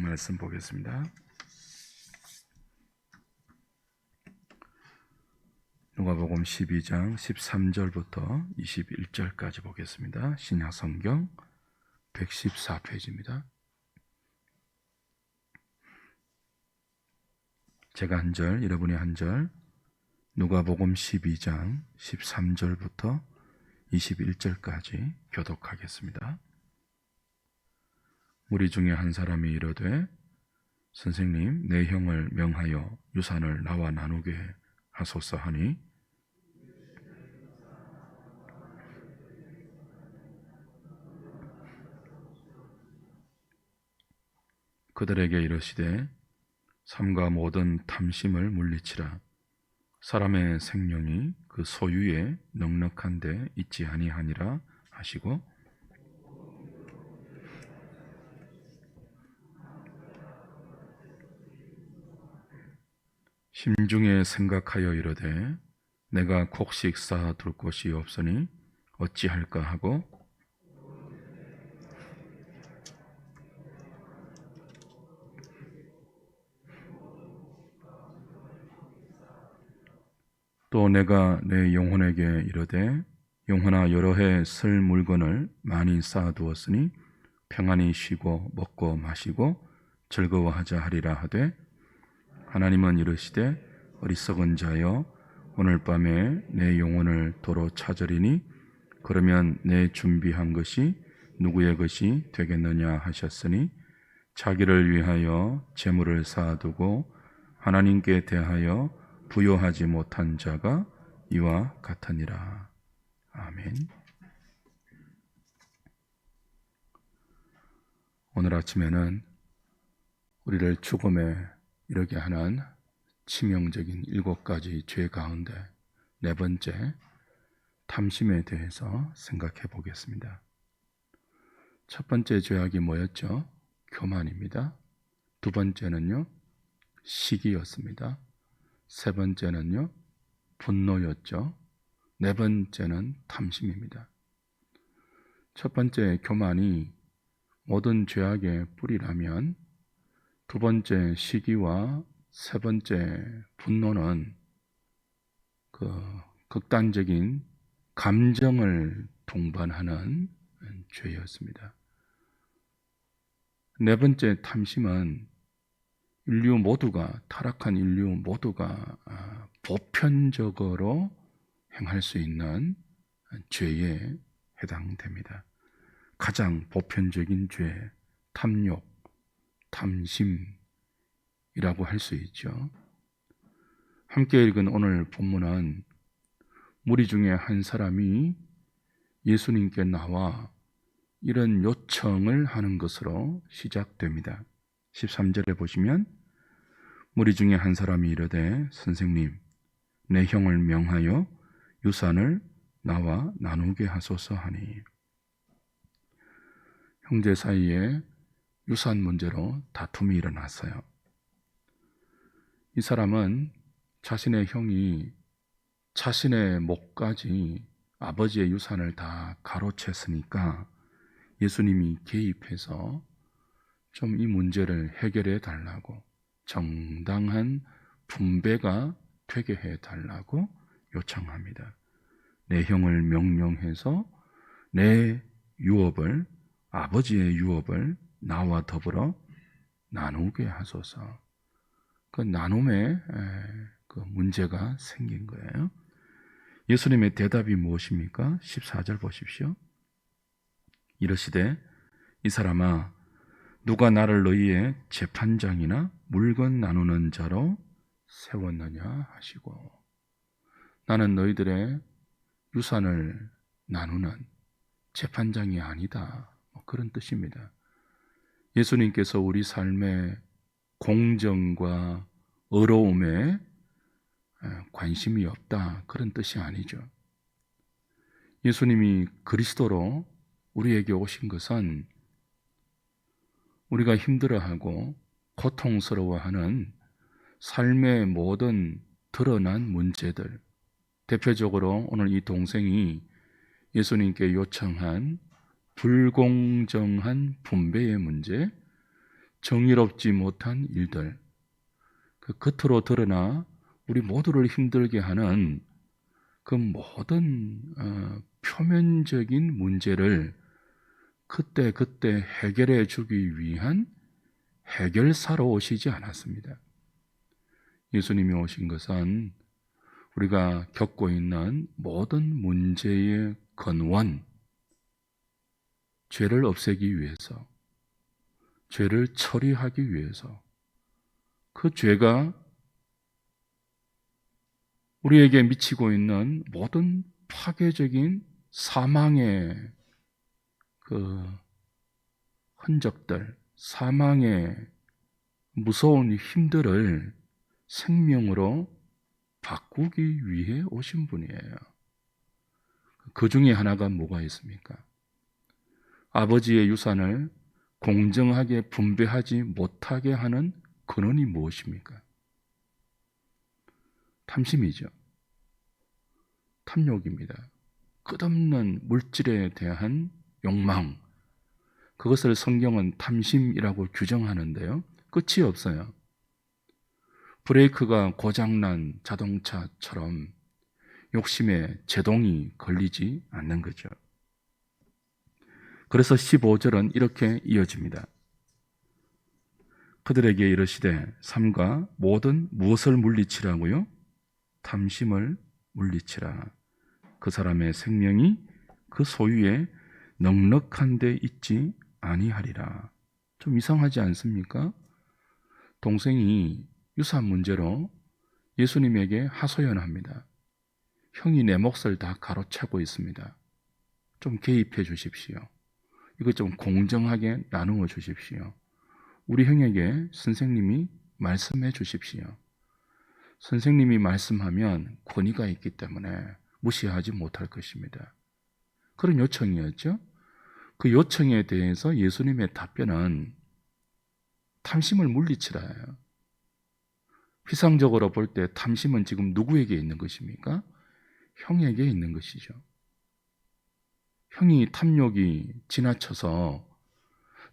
말씀 보겠습니다. 누가복음 12장 13절부터 21절까지 보겠습니다. 신약성경 114페이지입니다. 제가 한 절, 여러분이 한 절, 누가복음 12장 13절부터 21절까지 교독하겠습니다. 무리 중에 한 사람이 이르되 선생님, 내 형을 명하여 유산을 나와 나누게 하소서 하니 그들에게 이르시되 삼가 모든 탐심을 물리치라. 사람의 생명이 그 소유에 넉넉한 데 있지 아니하니라 하시고 심중에 생각하여 이르되 내가 곡식 쌓아둘 곳이 없으니 어찌할까 하고 또 내가 내 영혼에게 이르되 영혼아 여러 해 쓸 물건을 많이 쌓아두었으니 평안히 쉬고 먹고 마시고 즐거워하자 하리라 하되 하나님은 이르시되 어리석은 자여 오늘 밤에 내 영혼을 도로 찾으리니 그러면 내 준비한 것이 누구의 것이 되겠느냐 하셨으니 자기를 위하여 재물을 쌓아두고 하나님께 대하여 부요하지 못한 자가 이와 같으니라. 아멘. 오늘 아침에는 우리를 죽음에 이르게 하는 치명적인 7가지 죄 가운데 네 번째, 탐심에 대해서 생각해 보겠습니다. 첫 번째 죄악이 뭐였죠? 교만입니다. 두 번째는요, 시기였습니다. 세 번째는요, 분노였죠. 네 번째는 탐심입니다. 첫 번째 교만이 모든 죄악의 뿌리라면 두 번째 시기와 세 번째 분노는 그 극단적인 감정을 동반하는 죄였습니다. 네 번째 탐심은 타락한 인류 모두가 보편적으로 행할 수 있는 죄에 해당됩니다. 가장 보편적인 죄, 탐욕, 탐심이라고 할 수 있죠. 함께 읽은 오늘 본문은 무리 중에 한 사람이 예수님께 나와 이런 요청을 하는 것으로 시작됩니다. 13절에 보시면 무리 중에 한 사람이 이르되 선생님, 내 형을 명하여 유산을 나와 나누게 하소서 하니 형제 사이에 유산 문제로 다툼이 일어났어요. 이 사람은 자신의 형이 자신의 목까지 아버지의 유산을 다 가로챘으니까 예수님이 개입해서 좀 이 문제를 해결해 달라고, 정당한 분배가 되게 해 달라고 요청합니다. 내 형을 명령해서 내 유업을, 아버지의 유업을 나와 더불어 나누게 하소서. 그 나눔에 그 문제가 생긴 거예요. 예수님의 대답이 무엇입니까? 14절 보십시오. 이르시되 이 사람아, 누가 나를 너희의 재판장이나 물건 나누는 자로 세웠느냐 하시고, 나는 너희들의 유산을 나누는 재판장이 아니다, 그런 뜻입니다. 예수님께서 우리 삶의 공정과 의로움에 관심이 없다, 그런 뜻이 아니죠. 예수님이 그리스도로 우리에게 오신 것은 우리가 힘들어하고 고통스러워하는 삶의 모든 드러난 문제들, 대표적으로 오늘 이 동생이 예수님께 요청한 불공정한 분배의 문제, 정의롭지 못한 일들, 그 겉으로 드러나 우리 모두를 힘들게 하는 그 모든 표면적인 문제를 그때그때 해결해 주기 위한 해결사로 오시지 않았습니다. 예수님이 오신 것은 우리가 겪고 있는 모든 문제의 근원, 죄를 없애기 위해서, 죄를 처리하기 위해서, 그 죄가 우리에게 미치고 있는 모든 파괴적인 사망의 그 흔적들, 사망의 무서운 힘들을 생명으로 바꾸기 위해 오신 분이에요. 그 중에 하나가 뭐가 있습니까? 아버지의 유산을 공정하게 분배하지 못하게 하는 근원이 무엇입니까? 탐심이죠. 탐욕입니다. 끝없는 물질에 대한 욕망, 그것을 성경은 탐심이라고 규정하는데요, 끝이 없어요. 브레이크가 고장난 자동차처럼 욕심에 제동이 걸리지 않는 거죠. 그래서 15절은 이렇게 이어집니다. 그들에게 이르시되 삼가 모든 무엇을 물리치라고요? 탐심을 물리치라. 그 사람의 생명이 그 소유에 넉넉한 데 있지 아니하리라. 좀 이상하지 않습니까? 동생이 유산 문제로 예수님에게 하소연합니다. 형이 내 몫을 다 가로채고 있습니다. 좀 개입해 주십시오. 이것 좀 공정하게 나누어 주십시오. 우리 형에게 선생님이 말씀해 주십시오. 선생님이 말씀하면 권위가 있기 때문에 무시하지 못할 것입니다. 그런 요청이었죠. 그 요청에 대해서 예수님의 답변은 탐심을 물리치라예요. 피상적으로 볼 때 탐심은 지금 누구에게 있는 것입니까? 형에게 있는 것이죠. 형이 탐욕이 지나쳐서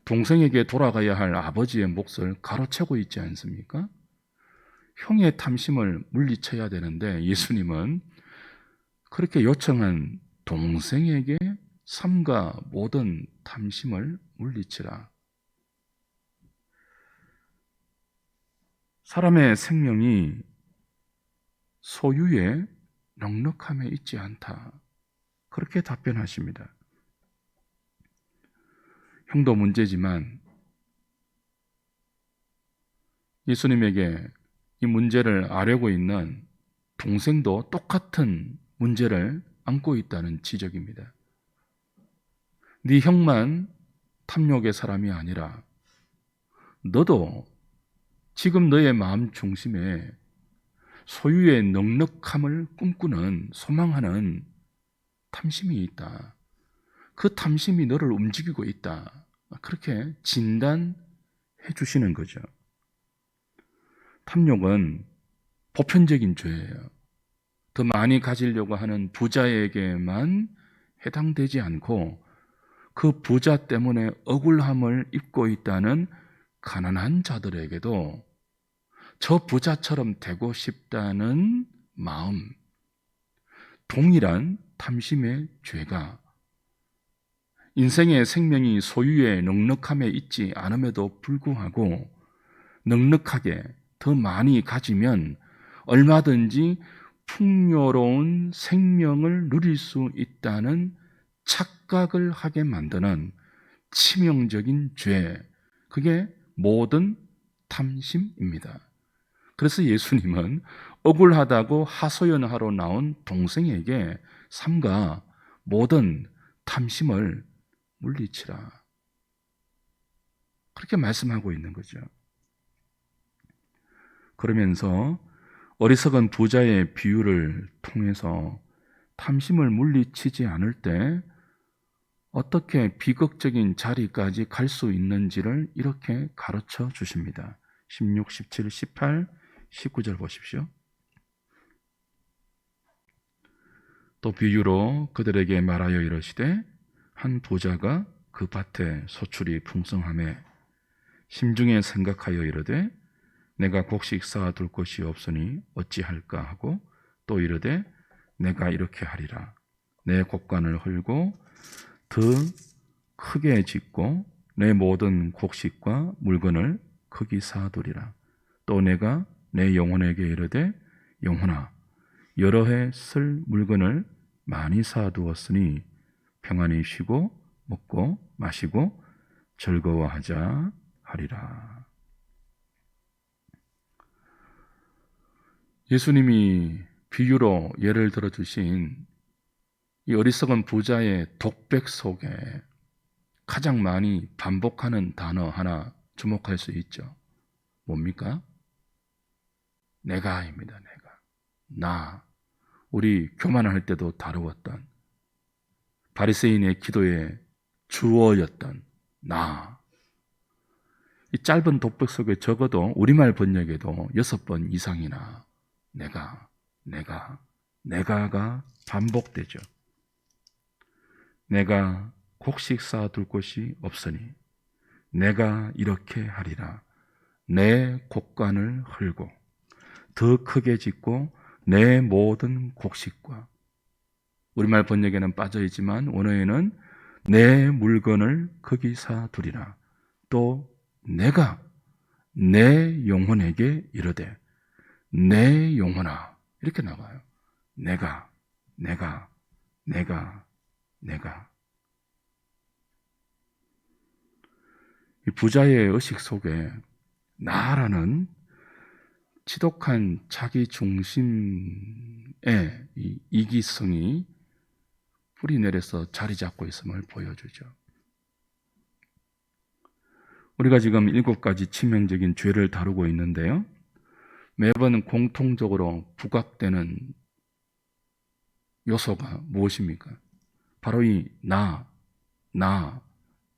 동생에게 돌아가야 할 아버지의 몫을 가로채고 있지 않습니까? 형의 탐심을 물리쳐야 되는데 예수님은 그렇게 요청한 동생에게 삼가 모든 탐심을 물리치라. 사람의 생명이 소유의 넉넉함에 있지 않다. 그렇게 답변하십니다. 형도 문제지만 예수님에게 이 문제를 아뢰고 있는 동생도 똑같은 문제를 안고 있다는 지적입니다. 네 형만 탐욕의 사람이 아니라 너도 지금 너의 마음 중심에 소유의 넉넉함을 꿈꾸는, 소망하는 탐심이 있다. 그 탐심이 너를 움직이고 있다. 그렇게 진단해 주시는 거죠. 탐욕은 보편적인 죄예요. 더 많이 가지려고 하는 부자에게만 해당되지 않고 그 부자 때문에 억울함을 입고 있다는 가난한 자들에게도 저 부자처럼 되고 싶다는 마음, 동일한 탐심의 죄가 인생의 생명이 소유의 넉넉함에 있지 않음에도 불구하고 넉넉하게 더 많이 가지면 얼마든지 풍요로운 생명을 누릴 수 있다는 착각을 하게 만드는 치명적인 죄, 그게 모든 탐심입니다. 그래서 예수님은 억울하다고 하소연하러 나온 동생에게 삼가 모든 탐심을 물리치라. 그렇게 말씀하고 있는 거죠. 그러면서 어리석은 부자의 비유를 통해서 탐심을 물리치지 않을 때 어떻게 비극적인 자리까지 갈 수 있는지를 이렇게 가르쳐 주십니다. 16, 17, 18, 19절 보십시오. 또 비유로 그들에게 말하여 이르시되 한 부자가 그 밭에 소출이 풍성하매 심중에 생각하여 이르되 내가 곡식 쌓아둘 곳이 없으니 어찌할까 하고 또 이르되 내가 이렇게 하리라. 내 곡간을 헐고 더 크게 짓고 내 모든 곡식과 물건을 거기 쌓아두리라. 또 내가 내 영혼에게 이르되 영혼아 여러 해 쓸 물건을 많이 쌓아두었으니 평안히 쉬고 먹고 마시고 즐거워하자 하리라. 예수님이 비유로 예를 들어주신 이 어리석은 부자의 독백 속에 가장 많이 반복하는 단어 하나 주목할 수 있죠. 뭡니까? 내가입니다. 내가. 나. 우리 교만할 때도 다루었던 바리새인의 기도의 주어였던 나. 이 짧은 독백 속에 적어도 우리말 번역에도 6번 이상이나 내가가 반복되죠. 내가 곡식 쌓아둘 곳이 없으니 내가 이렇게 하리라. 내 곡간을 헐고 더 크게 짓고 내 모든 곡식과, 우리말 번역에는 빠져있지만 원어에는 내 물건을 거기 쌓아두리라. 또 내가 내 영혼에게 이르되 내 영혼아, 이렇게 나와요. 내가. 이 부자의 의식 속에 나라는 지독한 자기 중심의 이 이기성이 뿌리 내려서 자리 잡고 있음을 보여주죠. 우리가 지금 7가지 치명적인 죄를 다루고 있는데요. 매번 공통적으로 부각되는 요소가 무엇입니까? 바로 이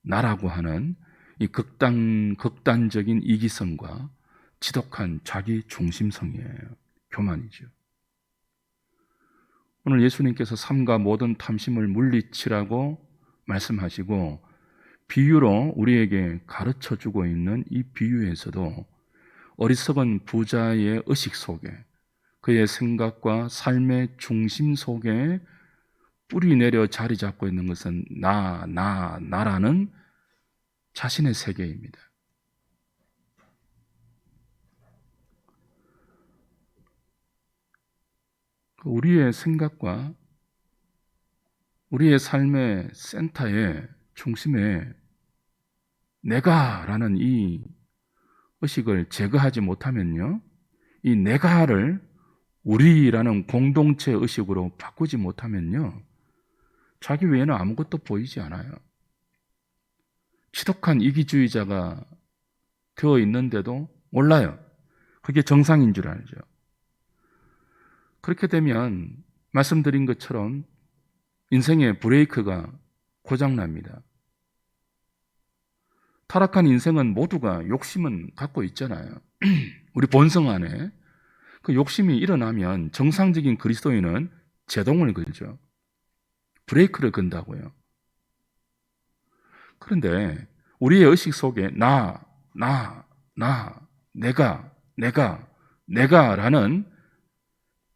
나라고 하는 이 극단적인 이기성과 지독한 자기 중심성이에요. 교만이죠. 오늘 예수님께서 삶과 모든 탐심을 물리치라고 말씀하시고 비유로 우리에게 가르쳐주고 있는 이 비유에서도 어리석은 부자의 의식 속에, 그의 생각과 삶의 중심 속에 뿌리 내려 자리 잡고 있는 것은 나라는 자신의 세계입니다. 우리의 생각과 우리의 삶의 센터에, 중심에 내가라는 이 의식을 제거하지 못하면요, 이 내가를 우리라는 공동체 의식으로 바꾸지 못하면요, 자기 외에는 아무것도 보이지 않아요. 지독한 이기주의자가 되어 있는데도 몰라요. 그게 정상인 줄 알죠. 그렇게 되면 말씀드린 것처럼 인생의 브레이크가 고장납니다. 타락한 인생은 모두가 욕심은 갖고 있잖아요. 우리 본성 안에 그 욕심이 일어나면 정상적인 그리스도인은 제동을 걸죠. 브레이크를 건다고요. 그런데 우리의 의식 속에 내가라는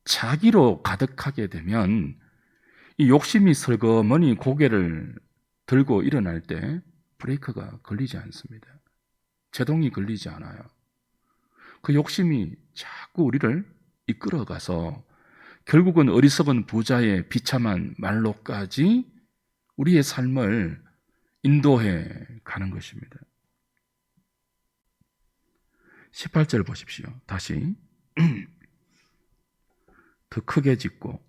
자기로 가득하게 되면 이 욕심이 슬그머니 고개를 들고 일어날 때 브레이크가 걸리지 않습니다. 제동이 걸리지 않아요. 그 욕심이 자꾸 우리를 이끌어가서 결국은 어리석은 부자의 비참한 말로까지 우리의 삶을 인도해 가는 것입니다. 18절 보십시오. 다시. 더 크게 짓고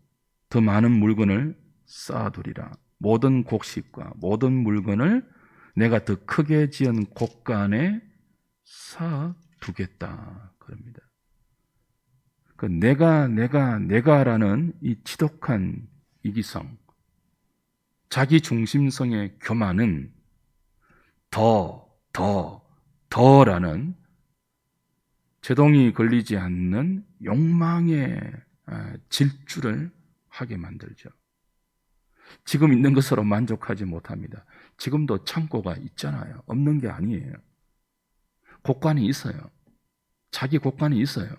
더 많은 물건을 쌓아두리라. 모든 곡식과 모든 물건을 내가 더 크게 지은 곡간에 쌓아두겠다. 그럽니다. 그 내가라는 이 지독한 이기성, 자기 중심성의 교만은 더라는 제동이 걸리지 않는 욕망의 질주를 하게 만들죠. 지금 있는 것으로 만족하지 못합니다. 지금도 창고가 있잖아요. 없는 게 아니에요. 곡간이 있어요. 자기 곡간이 있어요.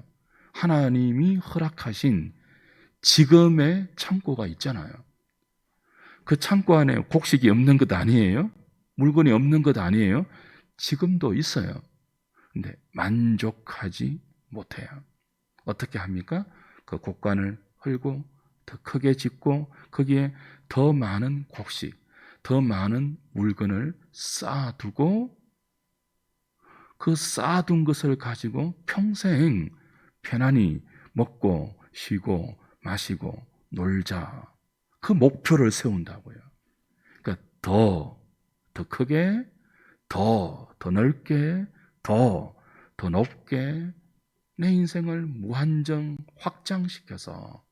하나님이 허락하신 지금의 창고가 있잖아요. 그 창고 안에 곡식이 없는 것 아니에요? 물건이 없는 것 아니에요? 지금도 있어요. 근데 만족하지 못해요. 어떻게 합니까? 그 곡간을 헐고 더 크게 짓고 거기에 더 많은 곡식, 더 많은 물건을 쌓아두고 그 쌓아둔 것을 가지고 평생 편안히 먹고 쉬고 마시고 놀자. 그 목표를 세운다고요. 그러니까 더 크게, 더 넓게, 더 높게 내 인생을 무한정 확장시켜서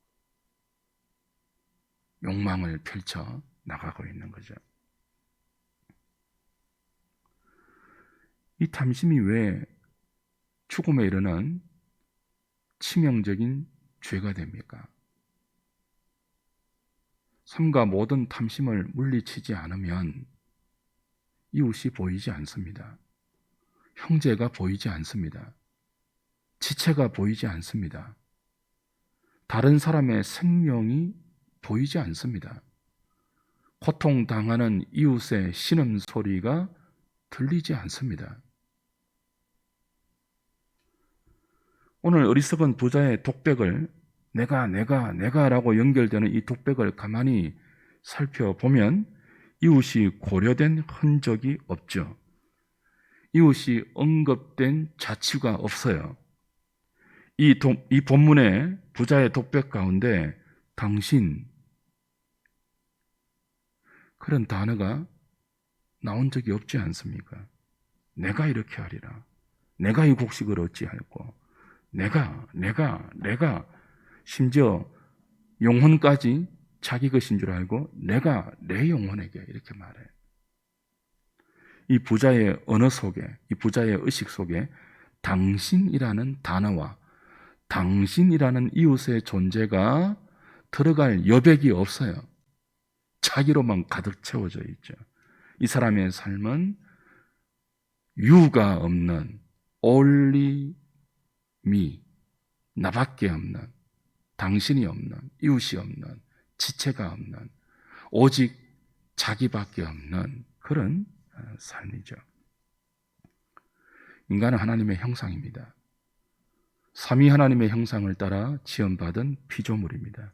욕망을 펼쳐 나가고 있는 거죠. 이 탐심이 왜 죽음에 이르는 치명적인 죄가 됩니까? 삼가 모든 탐심을 물리치지 않으면 이웃이 보이지 않습니다. 형제가 보이지 않습니다. 지체가 보이지 않습니다. 다른 사람의 생명이 보이지 않습니다. 고통당하는 이웃의 신음소리가 들리지 않습니다. 오늘 어리석은 부자의 독백을 내가라고 연결되는 이 독백을 가만히 살펴보면 이웃이 고려된 흔적이 없죠. 이웃이 언급된 자취가 없어요. 이 본문의 부자의 독백 가운데 당신 그런 단어가 나온 적이 없지 않습니까? 내가 이렇게 하리라. 내가 이 곡식을 어찌할꼬. 내가 심지어 영혼까지 자기 것인 줄 알고 내가 내 영혼에게 이렇게 말해요. 이 부자의 언어 속에, 이 부자의 의식 속에 당신이라는 단어와 당신이라는 이웃의 존재가 들어갈 여백이 없어요. 자기로만 가득 채워져 있죠. 이 사람의 삶은 유가 없는 only me, 나밖에 없는, 당신이 없는, 이웃이 없는, 지체가 없는, 오직 자기밖에 없는 그런 삶이죠. 인간은 하나님의 형상입니다. 삼위 하나님의 형상을 따라 지음받은 피조물입니다.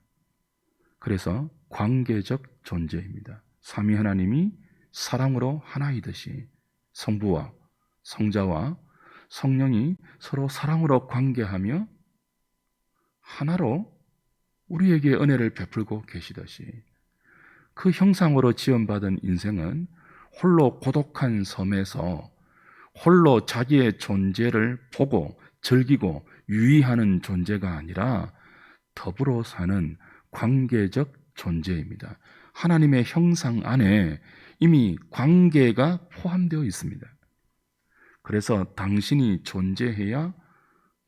그래서 관계적 존재입니다. 삼위 하나님이 사랑으로 하나이듯이 성부와 성자와 성령이 서로 사랑으로 관계하며 하나로 우리에게 은혜를 베풀고 계시듯이 그 형상으로 지음받은 인생은 홀로 고독한 섬에서 홀로 자기의 존재를 보고 즐기고 유의하는 존재가 아니라 더불어 사는 관계적 존재입니다. 하나님의 형상 안에 이미 관계가 포함되어 있습니다. 그래서 당신이 존재해야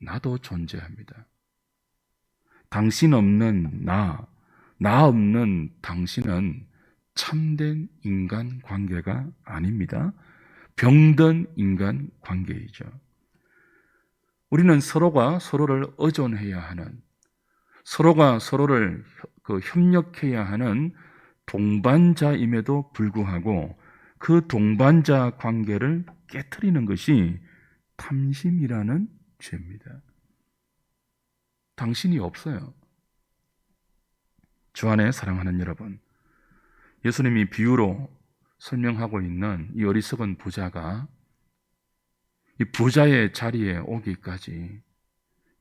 나도 존재합니다. 당신 없는 나 없는 당신은 참된 인간 관계가 아닙니다. 병든 인간 관계이죠. 우리는 서로가 서로를 의존해야 하는, 서로가 서로를 협력해야 하는 동반자임에도 불구하고 그 동반자 관계를 깨트리는 것이 탐심이라는 죄입니다. 당신이 없어요. 주 안에 사랑하는 여러분, 예수님이 비유로 설명하고 있는 이 어리석은 부자가 이 부자의 자리에 오기까지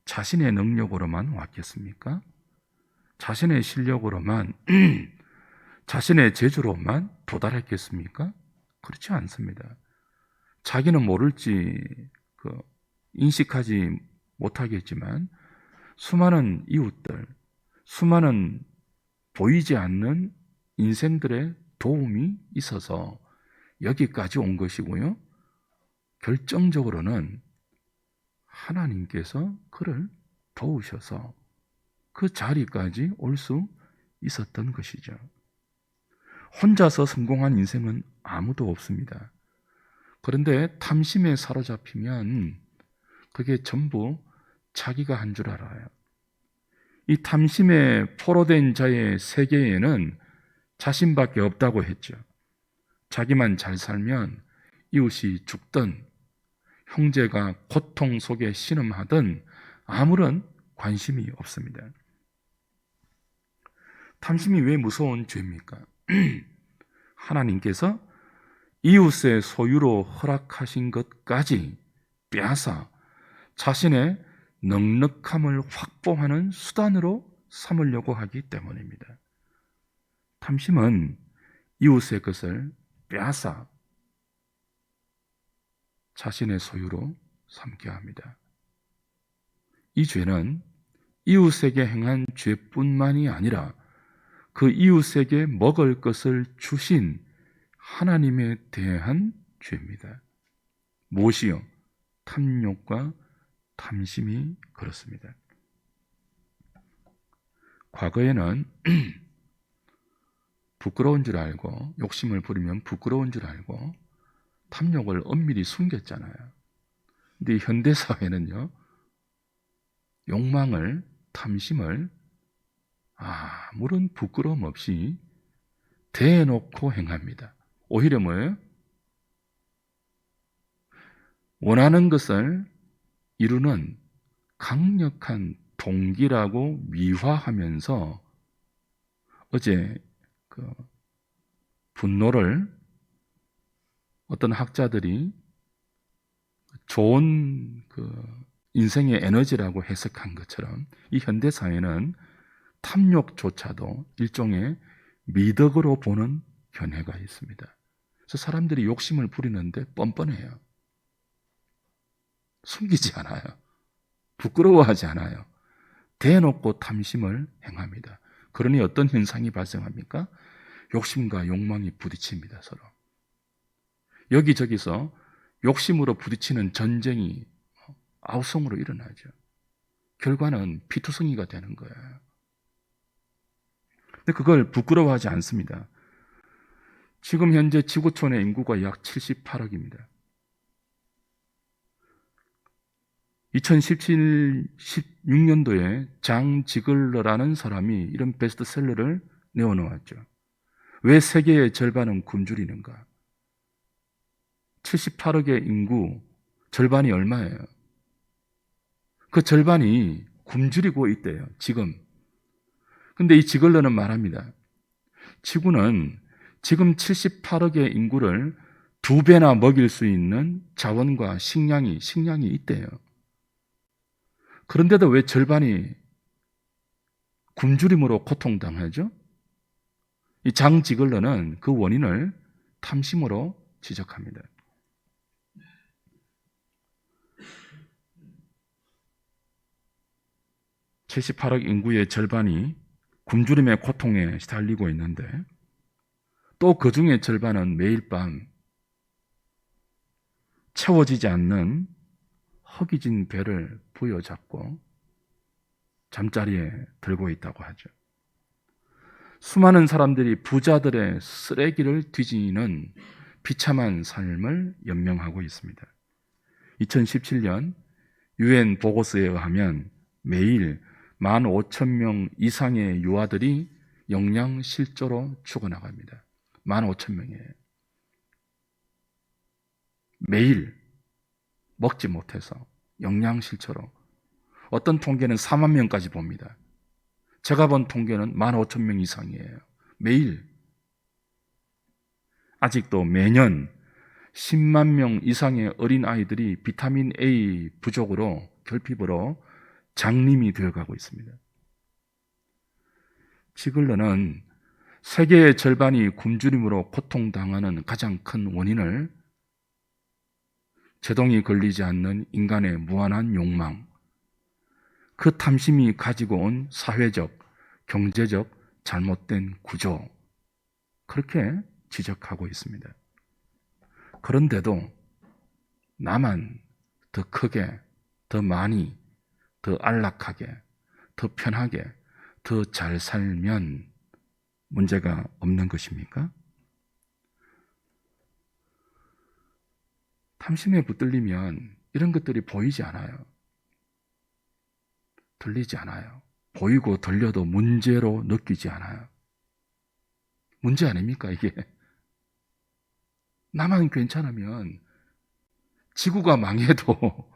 자신의 능력으로만 왔겠습니까? 자신의 실력으로만, 자신의 재주로만 도달했겠습니까? 그렇지 않습니다. 자기는 모를지 인식하지 못하겠지만 수많은 이웃들, 수많은 보이지 않는 인생들의 도움이 있어서 여기까지 온 것이고요. 결정적으로는 하나님께서 그를 도우셔서 그 자리까지 올 수 있었던 것이죠. 혼자서 성공한 인생은 아무도 없습니다. 그런데 탐심에 사로잡히면 그게 전부 자기가 한 줄 알아요. 이 탐심에 포로된 자의 세계에는 자신밖에 없다고 했죠. 자기만 잘 살면 이웃이 죽든 형제가 고통 속에 신음하든 아무런 관심이 없습니다. 탐심이 왜 무서운 죄입니까? 하나님께서 이웃의 소유로 허락하신 것까지 빼앗아 자신의 넉넉함을 확보하는 수단으로 삼으려고 하기 때문입니다. 탐심은 이웃의 것을 빼앗아 자신의 소유로 삼게 합니다. 이 죄는 이웃에게 행한 죄뿐만이 아니라 그 이웃에게 먹을 것을 주신 하나님에 대한 죄입니다. 무엇이요? 탐욕과 탐심이 그렇습니다. 과거에는 부끄러운 줄 알고, 욕심을 부리면 부끄러운 줄 알고 탐욕을 엄밀히 숨겼잖아요. 근데 현대사회는요, 욕망을, 탐심을 아무런 부끄러움 없이 대놓고 행합니다. 오히려 뭐예요? 원하는 것을 이루는 강력한 동기라고 미화하면서 어제 분노를 어떤 학자들이 좋은 인생의 에너지라고 해석한 것처럼 이 현대사회는 탐욕조차도 일종의 미덕으로 보는 견해가 있습니다. 그래서 사람들이 욕심을 부리는데 뻔뻔해요. 숨기지 않아요. 부끄러워하지 않아요. 대놓고 탐심을 행합니다. 그러니 어떤 현상이 발생합니까? 욕심과 욕망이 부딪힙니다, 서로. 여기저기서 욕심으로 부딪히는 전쟁이 아우성으로 일어나죠. 결과는 피투성이가 되는 거예요. 근데 그걸 부끄러워하지 않습니다. 지금 현재 지구촌의 인구가 약 78억입니다. 2017, 16년도에 장 지글러라는 사람이 이런 베스트셀러를 내어놓았죠. 왜 세계의 절반은 굶주리는가? 78억의 인구 절반이 얼마예요? 그 절반이 굶주리고 있대요, 지금. 근데 이 지글러는 말합니다. 지구는 지금 78억의 인구를 2배나 먹일 수 있는 자원과 식량이 있대요. 그런데도 왜 절반이 굶주림으로 고통당하죠? 이 장 지글러는 그 원인을 탐심으로 지적합니다. (78억) 인구의 절반이 굶주림의 고통에 시달리고 있는데 또 그 중에 절반은 매일 밤 채워지지 않는 허기진 배를 부여잡고 잠자리에 들고 있다고 하죠. 수많은 사람들이 부자들의 쓰레기를 뒤지는 비참한 삶을 연명하고 있습니다. 2017년 UN 보고서에 의하면 매일 15,000명 이상의 유아들이 영양실조로 죽어나갑니다. 15,000명이에요. 매일 먹지 못해서 영양실조로. 어떤 통계는 4만 명까지 봅니다. 제가 본 통계는 15,000명 이상이에요. 매일. 아직도 매년 10만 명 이상의 어린아이들이 비타민 A 부족으로, 결핍으로 장님이 되어가고 있습니다. 지글러는 세계의 절반이 굶주림으로 고통당하는 가장 큰 원인을 제동이 걸리지 않는 인간의 무한한 욕망, 그 탐심이 가지고 온 사회적, 경제적 잘못된 구조, 그렇게 지적하고 있습니다. 그런데도 나만 더 크게, 더 많이, 더 안락하게, 더 편하게, 더 잘 살면 문제가 없는 것입니까? 탐심에 붙들리면 이런 것들이 보이지 않아요. 들리지 않아요. 보이고 들려도 문제로 느끼지 않아요. 문제 아닙니까, 이게? 나만 괜찮으면 지구가 망해도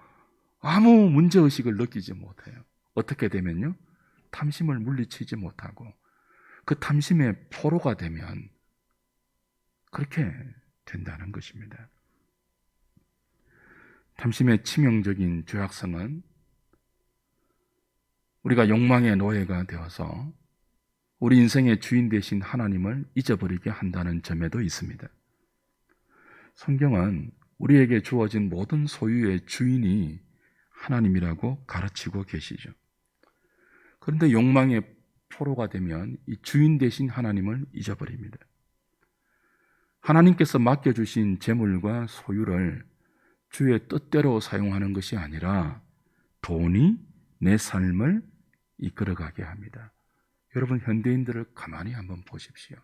아무 문제의식을 느끼지 못해요. 어떻게 되면요? 탐심을 물리치지 못하고 그 탐심의 포로가 되면 그렇게 된다는 것입니다. 탐심의 치명적인 죄악성은 우리가 욕망의 노예가 되어서 우리 인생의 주인 되신 하나님을 잊어버리게 한다는 점에도 있습니다. 성경은 우리에게 주어진 모든 소유의 주인이 하나님이라고 가르치고 계시죠. 그런데 욕망의 포로가 되면 이 주인 되신 하나님을 잊어버립니다. 하나님께서 맡겨주신 재물과 소유를 주의 뜻대로 사용하는 것이 아니라 돈이 내 삶을 이끌어가게 합니다. 여러분, 현대인들을 가만히 한번 보십시오.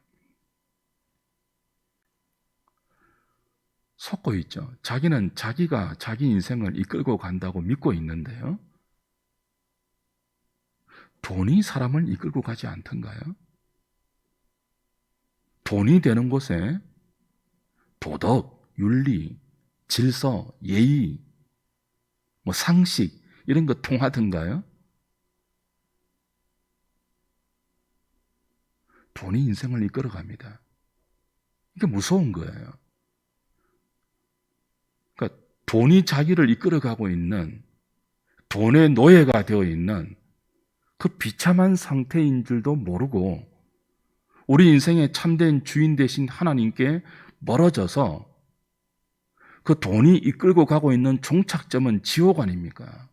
속고 있죠. 자기는 자기가 자기 인생을 이끌고 간다고 믿고 있는데요. 돈이 사람을 이끌고 가지 않던가요? 돈이 되는 곳에 도덕, 윤리, 질서, 예의, 상식 이런 거 통하던가요? 돈이 인생을 이끌어갑니다. 이게 무서운 거예요. 그러니까 돈이 자기를 이끌어가고 있는, 돈의 노예가 되어 있는 그 비참한 상태인 줄도 모르고 우리 인생의 참된 주인 되신 하나님께 멀어져서 그 돈이 이끌고 가고 있는 종착점은 지옥 아닙니까?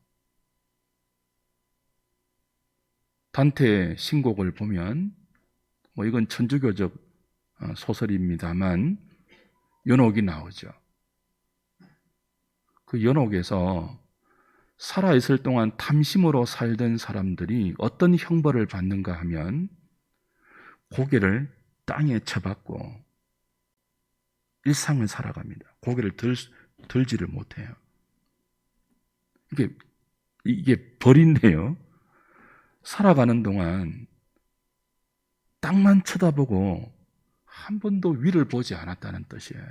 단테의 신곡을 보면 이건 천주교적 소설입니다만 연옥이 나오죠. 그 연옥에서 살아있을 동안 탐심으로 살던 사람들이 어떤 형벌을 받는가 하면 고개를 땅에 쳐박고 일상을 살아갑니다. 고개를 들지를 못해요. 이게 벌인데요. 살아가는 동안 땅만 쳐다보고 한 번도 위를 보지 않았다는 뜻이에요.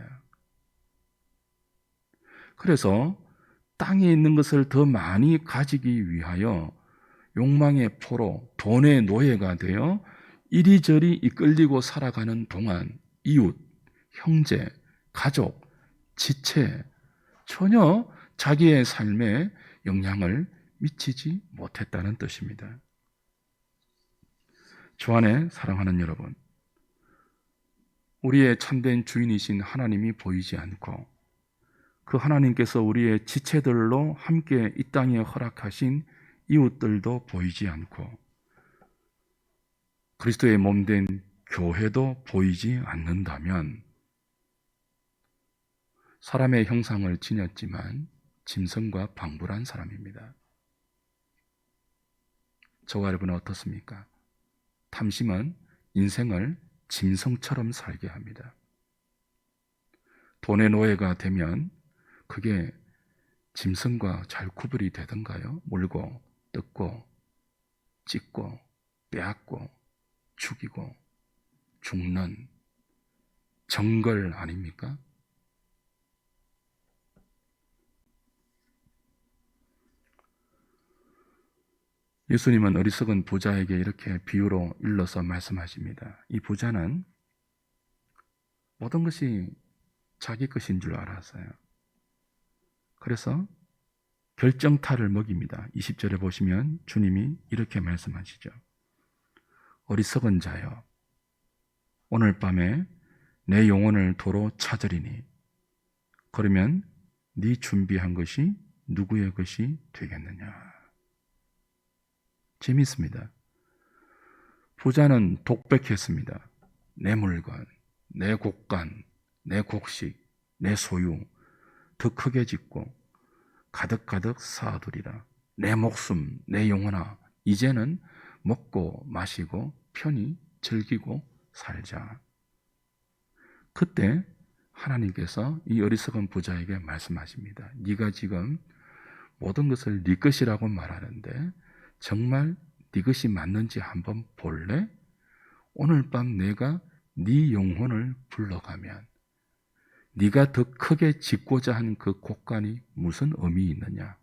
그래서 땅에 있는 것을 더 많이 가지기 위하여 욕망의 포로, 돈의 노예가 되어 이리저리 이끌리고 살아가는 동안 이웃, 형제, 가족, 지체 전혀 자기의 삶에 영향을 미치지 못했다는 뜻입니다. 주 안에 사랑하는 여러분, 우리의 참된 주인이신 하나님이 보이지 않고 그 하나님께서 우리의 지체들로 함께 이 땅에 허락하신 이웃들도 보이지 않고 그리스도의 몸된 교회도 보이지 않는다면 사람의 형상을 지녔지만 짐승과 방불한 사람입니다. 저와 여러분은 어떻습니까? 탐심은 인생을 짐승처럼 살게 합니다. 돈의 노예가 되면 그게 짐승과 잘 구별이 되던가요? 물고, 뜯고, 찢고, 빼앗고, 죽이고, 죽는 정글 아닙니까? 예수님은 어리석은 부자에게 이렇게 비유로 일러서 말씀하십니다. 이 부자는 모든 것이 자기 것인 줄 알았어요. 그래서 결정타를 먹입니다. 20절에 보시면 주님이 이렇게 말씀하시죠. 어리석은 자여, 오늘 밤에 내 영혼을 도로 찾으리니 그러면 네 준비한 것이 누구의 것이 되겠느냐. 재미있습니다. 부자는 독백했습니다. 내 물건, 내 곡간, 내 곡식, 내 소유 더 크게 짓고 가득가득 쌓아두리라. 내 목숨, 내 영혼아, 이제는 먹고 마시고 편히 즐기고 살자. 그때 하나님께서 이 어리석은 부자에게 말씀하십니다. 네가 지금 모든 것을 네 것이라고 말하는데 정말 네 것이 맞는지 한번 볼래? 오늘 밤 내가 네 영혼을 불러가면 네가 더 크게 짓고자 한 그 곳간이 무슨 의미 있느냐?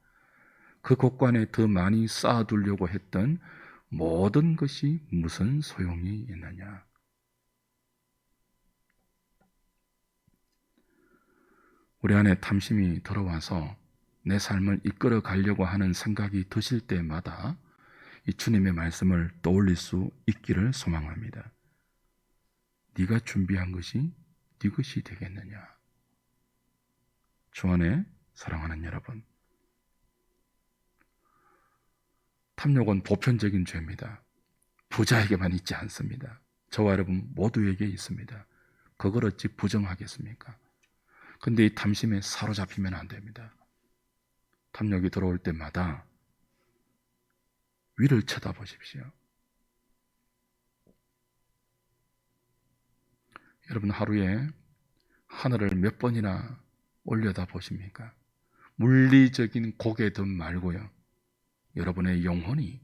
그 곳간에 더 많이 쌓아두려고 했던 모든 것이 무슨 소용이 있느냐? 우리 안에 탐심이 들어와서 내 삶을 이끌어 가려고 하는 생각이 드실 때마다 이 주님의 말씀을 떠올릴 수 있기를 소망합니다. 네가 준비한 것이 네 것이 되겠느냐? 주 안에 사랑하는 여러분, 탐욕은 보편적인 죄입니다. 부자에게만 있지 않습니다. 저와 여러분 모두에게 있습니다. 그걸 어찌 부정하겠습니까? 근데 이 탐심에 사로잡히면 안 됩니다. 탐욕이 들어올 때마다 위를 쳐다보십시오. 여러분 하루에 하늘을 몇 번이나 올려다 보십니까? 물리적인 고개등 말고요. 여러분의 영혼이,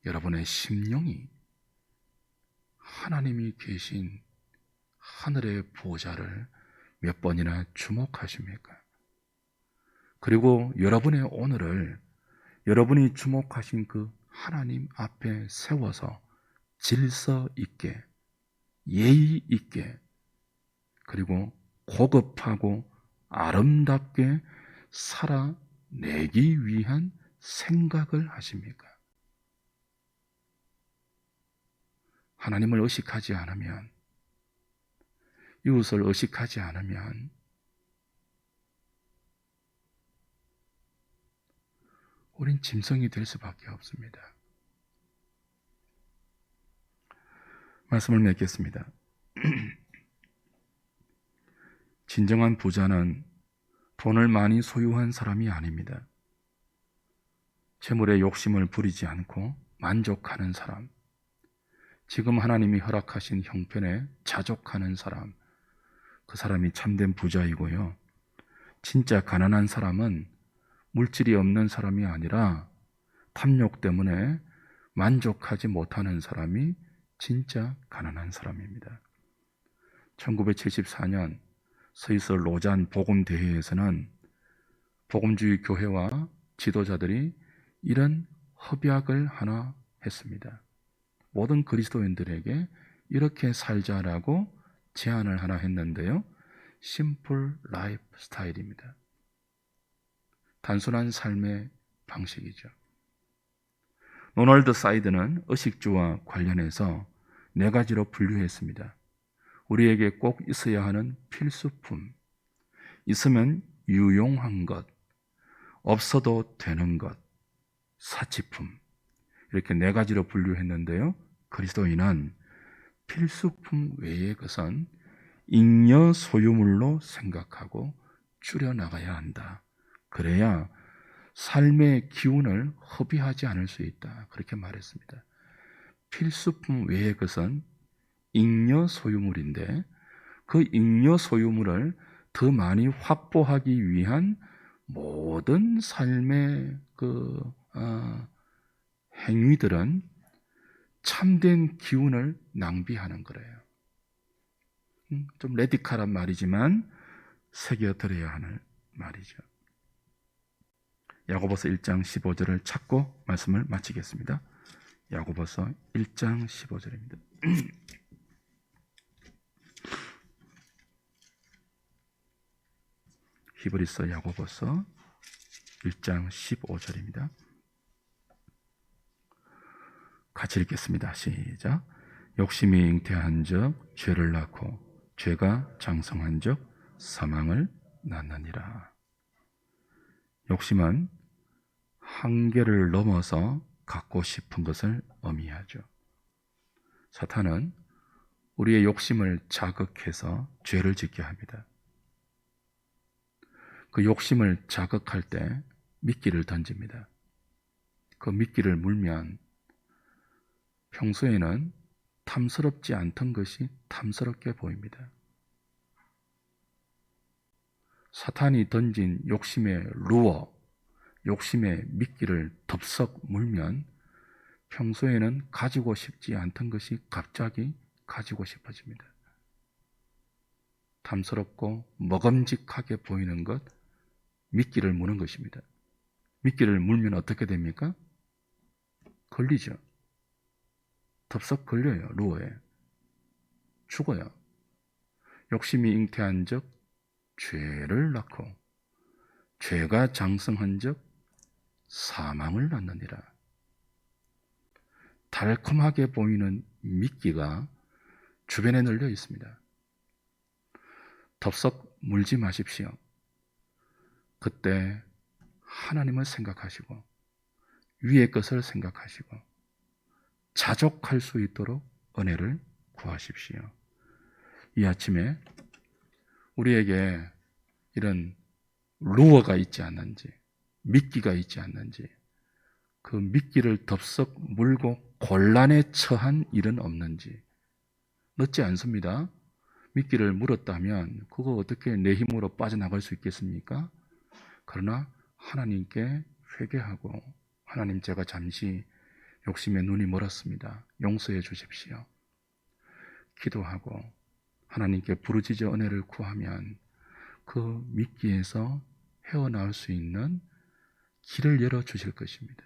여러분의 심령이 하나님이 계신 하늘의 보좌를 몇 번이나 주목하십니까? 그리고 여러분의 오늘을 여러분이 주목하신 그 하나님 앞에 세워서 질서 있게, 예의 있게, 그리고 고급하고 아름답게 살아내기 위한 생각을 하십니까? 하나님을 의식하지 않으면, 이웃을 의식하지 않으면 우린 짐승이 될 수밖에 없습니다. 말씀을 맺겠습니다. 진정한 부자는 돈을 많이 소유한 사람이 아닙니다. 재물에 욕심을 부리지 않고 만족하는 사람, 지금 하나님이 허락하신 형편에 자족하는 사람, 그 사람이 참된 부자이고요. 진짜 가난한 사람은 물질이 없는 사람이 아니라 탐욕 때문에 만족하지 못하는 사람이 진짜 가난한 사람입니다. 1974년 스위스 로잔 복음대회에서는 복음주의 교회와 지도자들이 이런 협약을 하나 했습니다. 모든 그리스도인들에게 이렇게 살자라고 제안을 하나 했는데요. 심플 라이프 스타일입니다. 단순한 삶의 방식이죠. 로널드 사이드는 의식주와 관련해서 네 가지로 분류했습니다. 우리에게 꼭 있어야 하는 필수품, 있으면 유용한 것, 없어도 되는 것, 사치품, 이렇게 네 가지로 분류했는데요. 그리스도인은 필수품 외의 것은 잉여 소유물로 생각하고 줄여나가야 한다. 그래야 삶의 기운을 허비하지 않을 수 있다. 그렇게 말했습니다. 필수품 외의 것은 잉여 소유물인데 그 잉여 소유물을 더 많이 확보하기 위한 모든 삶의 행위들은 참된 기운을 낭비하는 거래요. 좀 레디칼한 말이지만 새겨들어야 하는 말이죠. 야고보서 1장 15절을 찾고 말씀을 마치겠습니다. 야고보서 1장 15절입니다. 히브리서 야고보서 1장 15절입니다. 같이 읽겠습니다. 시작. 욕심이 잉태한 적 죄를 낳고 죄가 장성한 적 사망을 낳느니라. 욕심은 한계를 넘어서 갖고 싶은 것을 의미하죠. 사탄은 우리의 욕심을 자극해서 죄를 짓게 합니다. 그 욕심을 자극할 때 미끼를 던집니다. 그 미끼를 물면 평소에는 탐스럽지 않던 것이 탐스럽게 보입니다. 사탄이 던진 욕심의 루어, 욕심의 미끼를 덥석 물면 평소에는 가지고 싶지 않던 것이 갑자기 가지고 싶어집니다. 탐스럽고 먹음직하게 보이는 것, 미끼를 무는 것입니다. 미끼를 물면 어떻게 됩니까? 걸리죠. 덥석 걸려요. 루어에. 죽어요. 욕심이 잉태한 적 죄를 낳고 죄가 장성한 적 사망을 낳느니라. 달콤하게 보이는 미끼가 주변에 널려 있습니다. 덥석 물지 마십시오. 그때 하나님을 생각하시고 위의 것을 생각하시고 자족할 수 있도록 은혜를 구하십시오. 이 아침에 우리에게 이런 루어가 있지 않는지, 미끼가 있지 않는지, 그 미끼를 덥석 물고 곤란에 처한 일은 없는지. 늦지 않습니다. 미끼를 물었다면 그거 어떻게 내 힘으로 빠져나갈 수 있겠습니까? 그러나 하나님께 회개하고, 하나님, 제가 잠시 욕심에 눈이 멀었습니다. 용서해 주십시오. 기도하고 하나님께 부르짖어 은혜를 구하면 그 미끼에서 헤어나올 수 있는 길을 열어 주실 것입니다.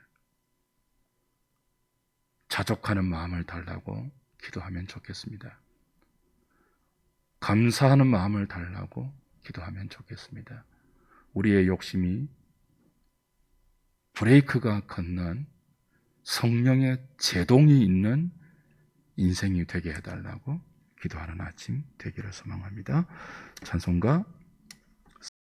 자족하는 마음을 달라고 기도하면 좋겠습니다. 감사하는 마음을 달라고 기도하면 좋겠습니다. 우리의 욕심이 브레이크가 걷는 성령의 제동이 있는 인생이 되게 해달라고 기도하는 아침 되기를 소망합니다. 찬송가